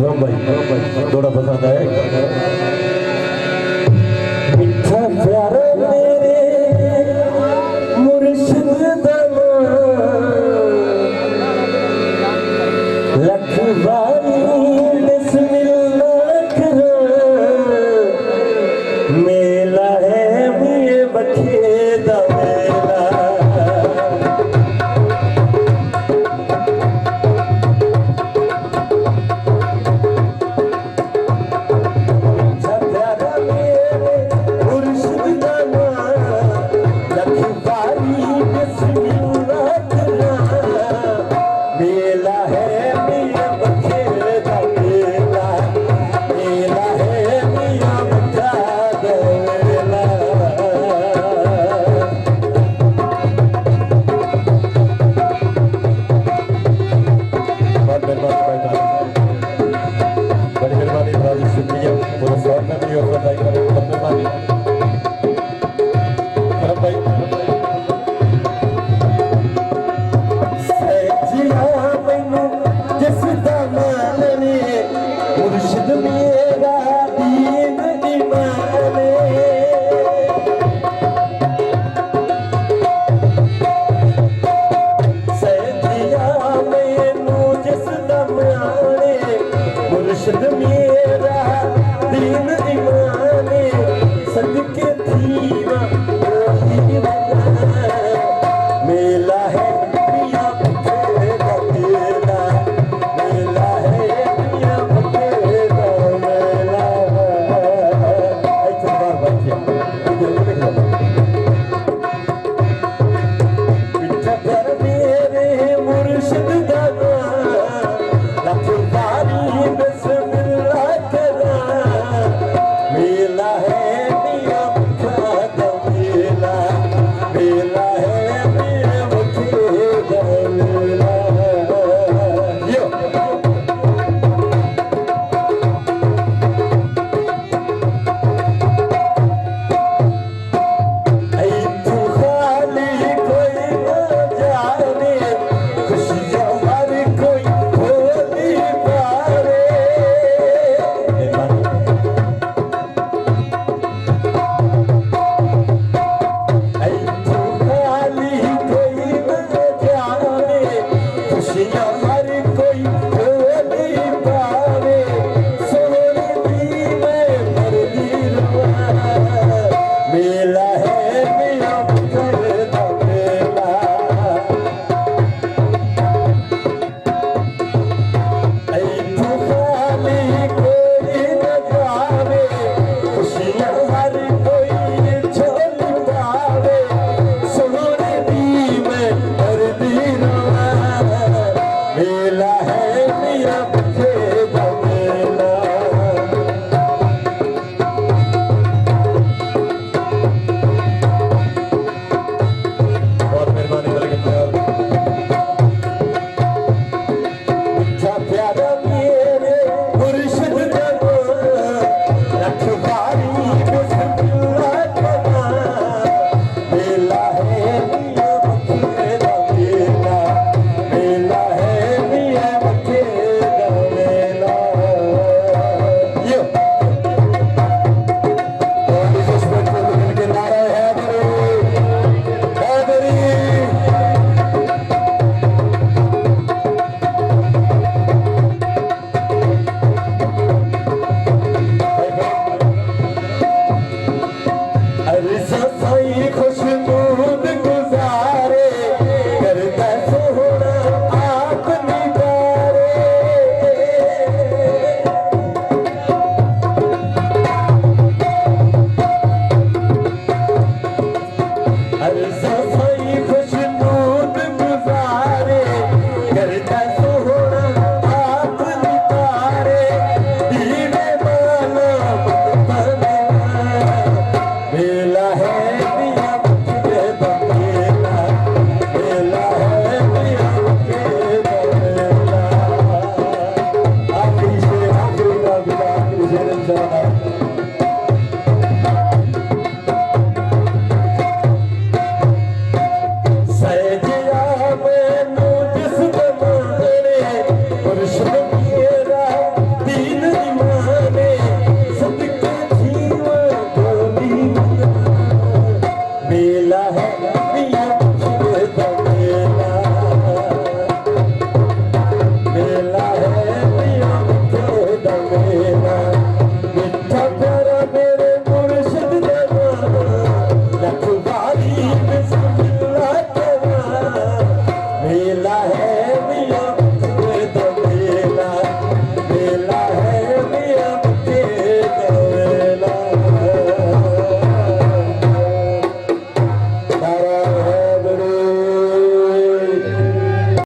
राम भाई थोड़ा पसंद आया। मिठा प्यारा मेरे मुर्शिद लख बारी बिस्मिल्लाह करा मेला है मिये बखे दा मेला। मुर्शिद मेरा दीन ईमाने सैदिया मैनू जिस दम आने मुर्शिद मेरा दीन ईमाने सदके थीवा ओही मेला है पिया बखे दा मेला। मेला है पिया बखे दा मेला। ऐसे बार बच्चे पिठा पर मेरे मुर्शिद दा लख बारी बिस्मिल्लाह करा मेला है पिया बखे दा मेला। मेला है पिया बखे दा मेला। Amen.